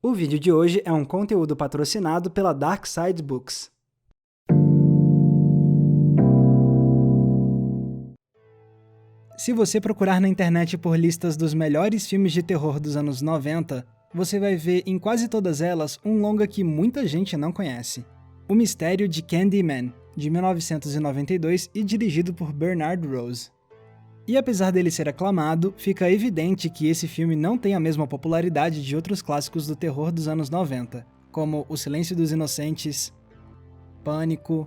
O vídeo de hoje é um conteúdo patrocinado pela Dark Side Books. Se você procurar na internet por listas dos melhores filmes de terror dos anos 90, você vai ver em quase todas elas um longa que muita gente não conhece. O Mistério de Candyman, de 1992 e dirigido por Bernard Rose. E apesar dele ser aclamado, fica evidente que esse filme não tem a mesma popularidade de outros clássicos do terror dos anos 90, como O Silêncio dos Inocentes, Pânico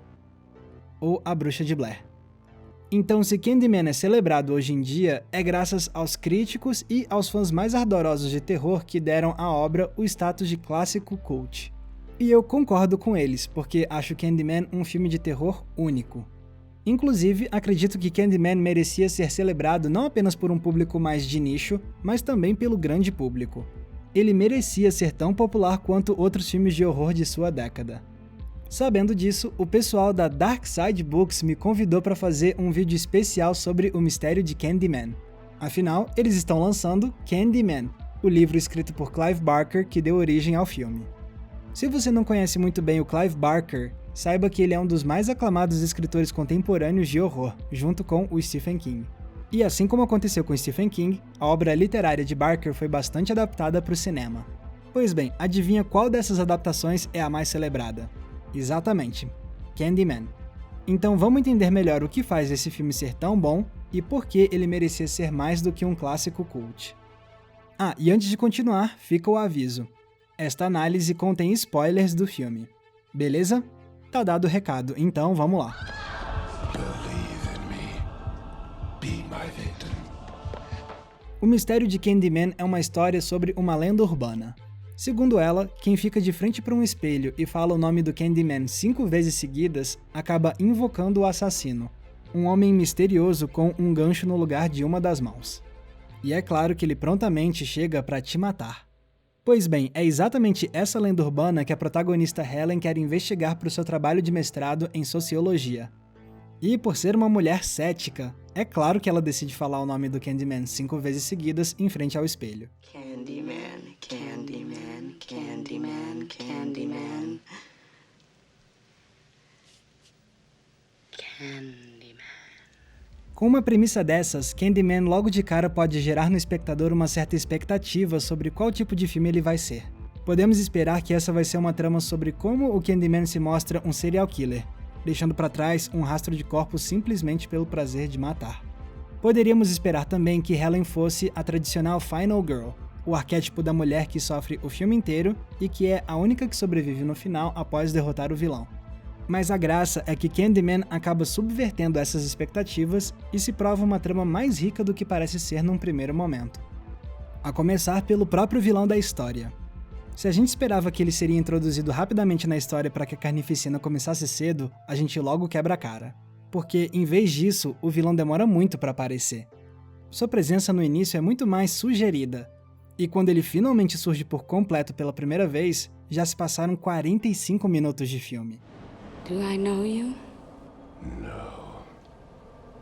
ou A Bruxa de Blair. Então, se Candyman é celebrado hoje em dia, é graças aos críticos e aos fãs mais ardorosos de terror que deram à obra o status de clássico cult. E eu concordo com eles, porque acho Candyman um filme de terror único. Inclusive, acredito que Candyman merecia ser celebrado não apenas por um público mais de nicho, mas também pelo grande público. Ele merecia ser tão popular quanto outros filmes de horror de sua década. Sabendo disso, o pessoal da Dark Side Books me convidou para fazer um vídeo especial sobre o mistério de Candyman. Afinal, eles estão lançando Candyman, o livro escrito por Clive Barker que deu origem ao filme. Se você não conhece muito bem o Clive Barker, saiba que ele é um dos mais aclamados escritores contemporâneos de horror, junto com o Stephen King. E assim como aconteceu com Stephen King, a obra literária de Barker foi bastante adaptada para o cinema. Pois bem, adivinha qual dessas adaptações é a mais celebrada? Exatamente, Candyman. Então vamos entender melhor o que faz esse filme ser tão bom e por que ele merecia ser mais do que um clássico cult. Ah, e antes de continuar, fica o aviso. Esta análise contém spoilers do filme. Beleza? Tá dado o recado, então vamos lá. O Mistério de Candyman é uma história sobre uma lenda urbana. Segundo ela, quem fica de frente para um espelho e fala o nome do Candyman 5 vezes seguidas, acaba invocando o assassino, um homem misterioso com um gancho no lugar de uma das mãos. E é claro que ele prontamente chega para te matar. Pois bem, é exatamente essa lenda urbana que a protagonista Helen quer investigar para o seu trabalho de mestrado em sociologia. E por ser uma mulher cética, é claro que ela decide falar o nome do Candyman 5 vezes seguidas em frente ao espelho. Candyman, Candyman, Candyman, Candyman. Candyman. Com uma premissa dessas, Candyman logo de cara pode gerar no espectador uma certa expectativa sobre qual tipo de filme ele vai ser. Podemos esperar que essa vai ser uma trama sobre como o Candyman se mostra um serial killer, deixando para trás um rastro de corpos simplesmente pelo prazer de matar. Poderíamos esperar também que Helen fosse a tradicional Final Girl, o arquétipo da mulher que sofre o filme inteiro e que é a única que sobrevive no final após derrotar o vilão. Mas a graça é que Candyman acaba subvertendo essas expectativas e se prova uma trama mais rica do que parece ser num primeiro momento. A começar pelo próprio vilão da história. Se a gente esperava que ele seria introduzido rapidamente na história para que a carnificina começasse cedo, a gente logo quebra a cara. Porque, em vez disso, o vilão demora muito para aparecer. Sua presença no início é muito mais sugerida, e quando ele finalmente surge por completo pela primeira vez, já se passaram 45 minutos de filme. Do I know you?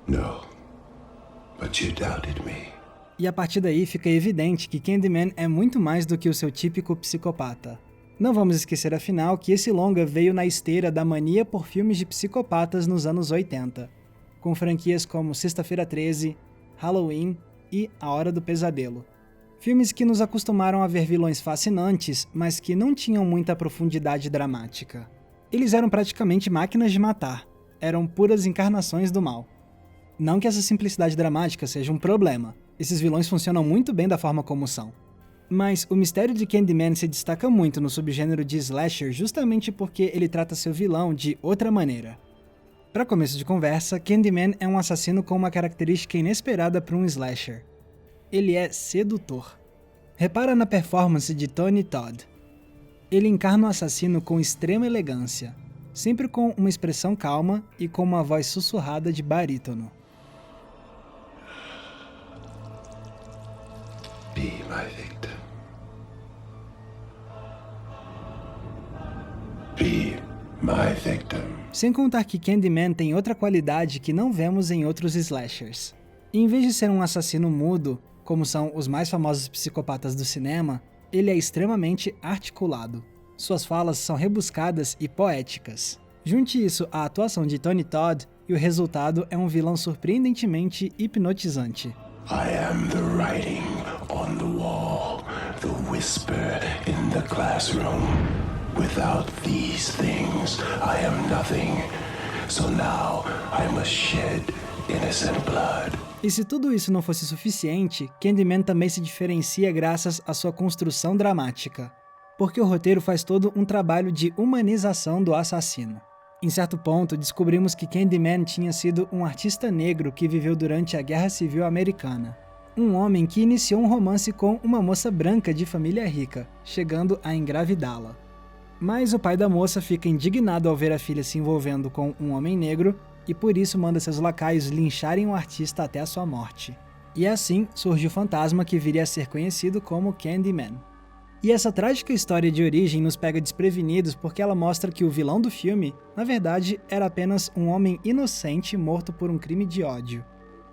No. But you doubted me. E a partir daí fica evidente que Candyman é muito mais do que o seu típico psicopata. Não vamos esquecer afinal que esse longa veio na esteira da mania por filmes de psicopatas nos anos 80, com franquias como Sexta-feira 13, Halloween e A Hora do Pesadelo. Filmes que nos acostumaram a ver vilões fascinantes, mas que não tinham muita profundidade dramática. Eles eram praticamente máquinas de matar, eram puras encarnações do mal. Não que essa simplicidade dramática seja um problema, esses vilões funcionam muito bem da forma como são. Mas o mistério de Candyman se destaca muito no subgênero de slasher justamente porque ele trata seu vilão de outra maneira. Para começo de conversa, Candyman é um assassino com uma característica inesperada para um slasher. Ele é sedutor. Repara na performance de Tony Todd. Ele encarna o assassino com extrema elegância, sempre com uma expressão calma e com uma voz sussurrada de barítono. Be my victim. Be my victim. Sem contar que Candyman tem outra qualidade que não vemos em outros slashers. Em vez de ser um assassino mudo, como são os mais famosos psicopatas do cinema, ele é extremamente articulado. Suas falas são rebuscadas e poéticas. Junte isso à atuação de Tony Todd e o resultado é um vilão surpreendentemente hipnotizante. I am the writing on the wall, the whisper in the classroom. Without these things, I am nothing. So now I must shed innocent blood. E se tudo isso não fosse suficiente, Candyman também se diferencia graças à sua construção dramática, porque o roteiro faz todo um trabalho de humanização do assassino. Em certo ponto, descobrimos que Candyman tinha sido um artista negro que viveu durante a Guerra Civil Americana. Um homem que iniciou um romance com uma moça branca de família rica, chegando a engravidá-la. Mas o pai da moça fica indignado ao ver a filha se envolvendo com um homem negro e por isso manda seus lacaios lincharem o artista até a sua morte. E assim surge o fantasma que viria a ser conhecido como Candyman. E essa trágica história de origem nos pega desprevenidos porque ela mostra que o vilão do filme, na verdade, era apenas um homem inocente morto por um crime de ódio.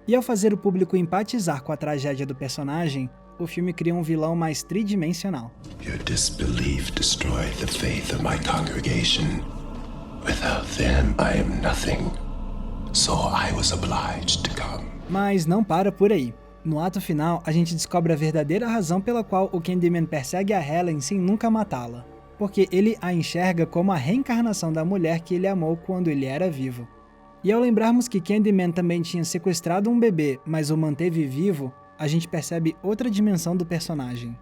E ao fazer o público empatizar com a tragédia do personagem, o filme cria um vilão mais tridimensional. Your disbelief destroyed the faith of my congregation. Without them, I am nothing. So I was obliged to come. Mas não para por aí. No ato final, a gente descobre a verdadeira razão pela qual o Candyman persegue a Helen sem nunca matá-la. Porque ele a enxerga como a reencarnação da mulher que ele amou quando ele era vivo. E ao lembrarmos que Candyman também tinha sequestrado um bebê, mas o manteve vivo, a gente percebe outra dimensão do personagem.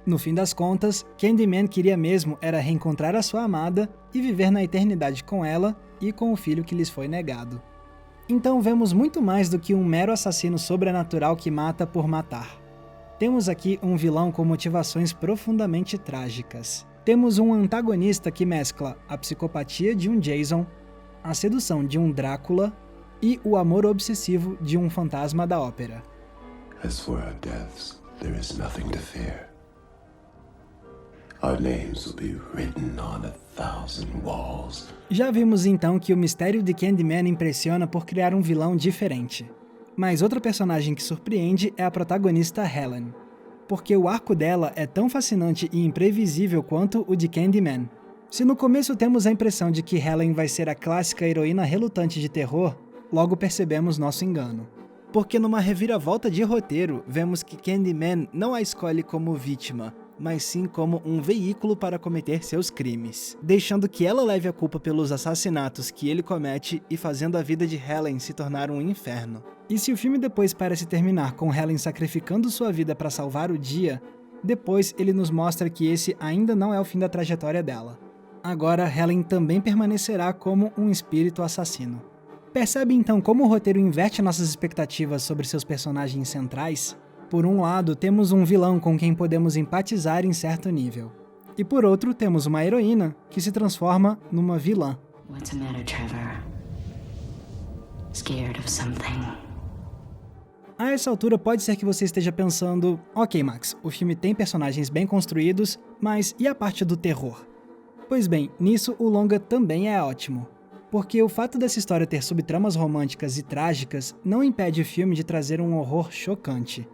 No fim das contas, Candyman queria mesmo era reencontrar a sua amada e viver na eternidade com ela e com o filho que lhes foi negado. Então vemos muito mais do que um mero assassino sobrenatural que mata por matar. Temos aqui um vilão com motivações profundamente trágicas. Temos um antagonista que mescla a psicopatia de um Jason, a sedução de um Drácula e o amor obsessivo de um fantasma da ópera. As for our deaths, there is nothing to fear. Our names will be written on 1,000 walls. Já vimos então que o mistério de Candyman impressiona por criar um vilão diferente. Mas outra personagem que surpreende é a protagonista Helen, porque o arco dela é tão fascinante e imprevisível quanto o de Candyman. Se no começo temos a impressão de que Helen vai ser a clássica heroína relutante de terror, logo percebemos nosso engano. Porque numa reviravolta de roteiro, vemos que Candyman não a escolhe como vítima, mas sim como um veículo para cometer seus crimes, deixando que ela leve a culpa pelos assassinatos que ele comete e fazendo a vida de Helen se tornar um inferno. E se o filme depois parece terminar com Helen sacrificando sua vida para salvar o dia, depois ele nos mostra que esse ainda não é o fim da trajetória dela. Agora Helen também permanecerá como um espírito assassino. Percebe então como o roteiro inverte nossas expectativas sobre seus personagens centrais? Por um lado, temos um vilão com quem podemos empatizar em certo nível. E por outro, temos uma heroína que se transforma numa vilã. What's the matter, Trevor? Scared of something? A essa altura pode ser que você esteja pensando, ok Max, o filme tem personagens bem construídos, mas e a parte do terror? Pois bem, nisso o longa também é ótimo. Porque o fato dessa história ter subtramas românticas e trágicas não impede o filme de trazer um horror chocante.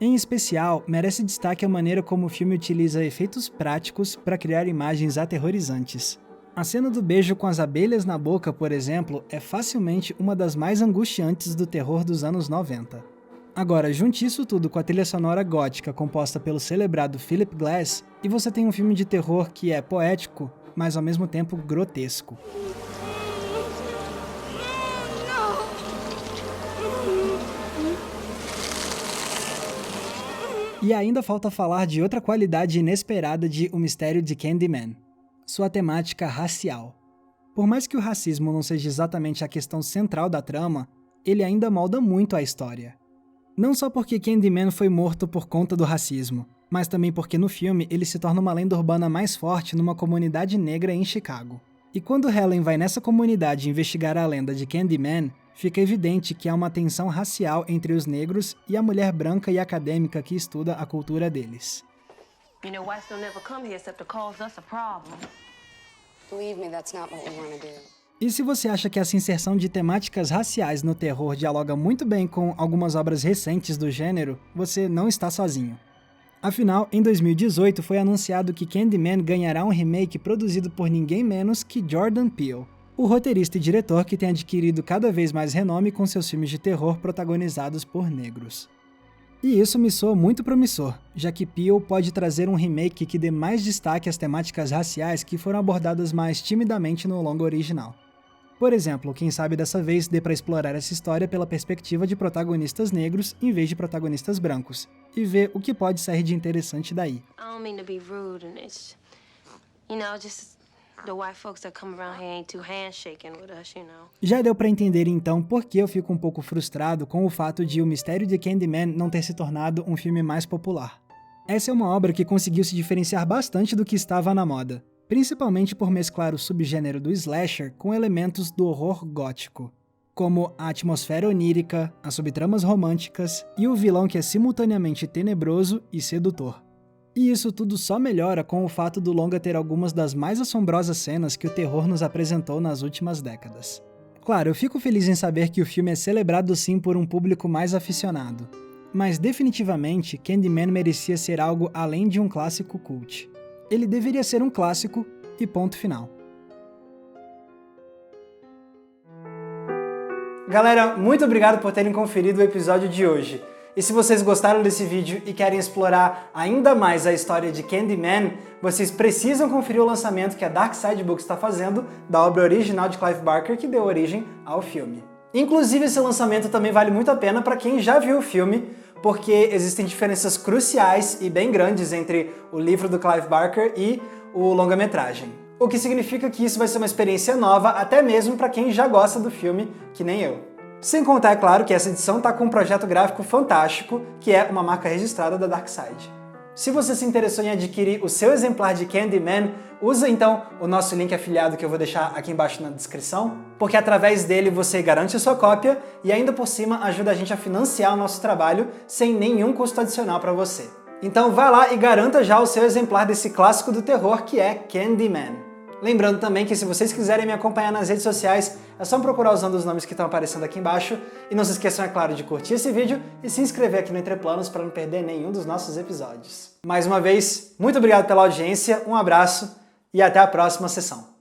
Em especial, merece destaque a maneira como o filme utiliza efeitos práticos para criar imagens aterrorizantes. A cena do beijo com as abelhas na boca, por exemplo, é facilmente uma das mais angustiantes do terror dos anos 90. Agora, junte isso tudo com a trilha sonora gótica composta pelo celebrado Philip Glass, e você tem um filme de terror que é poético, mas ao mesmo tempo grotesco. E ainda falta falar de outra qualidade inesperada de O Mistério de Candyman, sua temática racial. Por mais que o racismo não seja exatamente a questão central da trama, ele ainda molda muito a história. Não só porque Candyman foi morto por conta do racismo, mas também porque no filme ele se torna uma lenda urbana mais forte numa comunidade negra em Chicago. E quando Helen vai nessa comunidade investigar a lenda de Candyman, fica evidente que há uma tensão racial entre os negros e a mulher branca e acadêmica que estuda a cultura deles. You know, whites don't never come here except to cause us a problem. Believe me, that's not what we want to do. E se você acha que essa inserção de temáticas raciais no terror dialoga muito bem com algumas obras recentes do gênero, você não está sozinho. Afinal, em 2018 foi anunciado que Candyman ganhará um remake produzido por ninguém menos que Jordan Peele, o roteirista e diretor que tem adquirido cada vez mais renome com seus filmes de terror protagonizados por negros. E isso me soa muito promissor, já que Peele pode trazer um remake que dê mais destaque às temáticas raciais que foram abordadas mais timidamente no longa original. Por exemplo, quem sabe dessa vez dê para explorar essa história pela perspectiva de protagonistas negros em vez de protagonistas brancos, e ver o que pode sair de interessante daí. I don't mean to be rude and it's, just the white folks that come around here ain't too handshaking with us, Já deu pra entender então por que eu fico um pouco frustrado com o fato de O Mistério de Candyman não ter se tornado um filme mais popular. Essa é uma obra que conseguiu se diferenciar bastante do que estava na moda, principalmente por mesclar o subgênero do slasher com elementos do horror gótico, como a atmosfera onírica, as subtramas românticas e o vilão que é simultaneamente tenebroso e sedutor. E isso tudo só melhora com o fato do longa ter algumas das mais assombrosas cenas que o terror nos apresentou nas últimas décadas. Claro, eu fico feliz em saber que o filme é celebrado sim por um público mais aficionado, mas definitivamente Candyman merecia ser algo além de um clássico cult. Ele deveria ser um clássico e ponto final. Galera, muito obrigado por terem conferido o episódio de hoje. E se vocês gostaram desse vídeo e querem explorar ainda mais a história de Candyman, vocês precisam conferir o lançamento que a Dark Side Books está fazendo da obra original de Clive Barker que deu origem ao filme. Inclusive, esse lançamento também vale muito a pena para quem já viu o filme, porque existem diferenças cruciais e bem grandes entre o livro do Clive Barker e o longa-metragem. O que significa que isso vai ser uma experiência nova, até mesmo para quem já gosta do filme, que nem eu. Sem contar, é claro, que essa edição está com um projeto gráfico fantástico, que é uma marca registrada da Dark Side. Se você se interessou em adquirir o seu exemplar de Candyman, usa então o nosso link afiliado que eu vou deixar aqui embaixo na descrição, porque através dele você garante a sua cópia e ainda por cima ajuda a gente a financiar o nosso trabalho sem nenhum custo adicional para você. Então vá lá e garanta já o seu exemplar desse clássico do terror que é Candyman. Lembrando também que se vocês quiserem me acompanhar nas redes sociais, é só procurar usando os nomes que estão aparecendo aqui embaixo. E não se esqueçam, é claro, de curtir esse vídeo e se inscrever aqui no Entre Planos para não perder nenhum dos nossos episódios. Mais uma vez, muito obrigado pela audiência, um abraço e até a próxima sessão.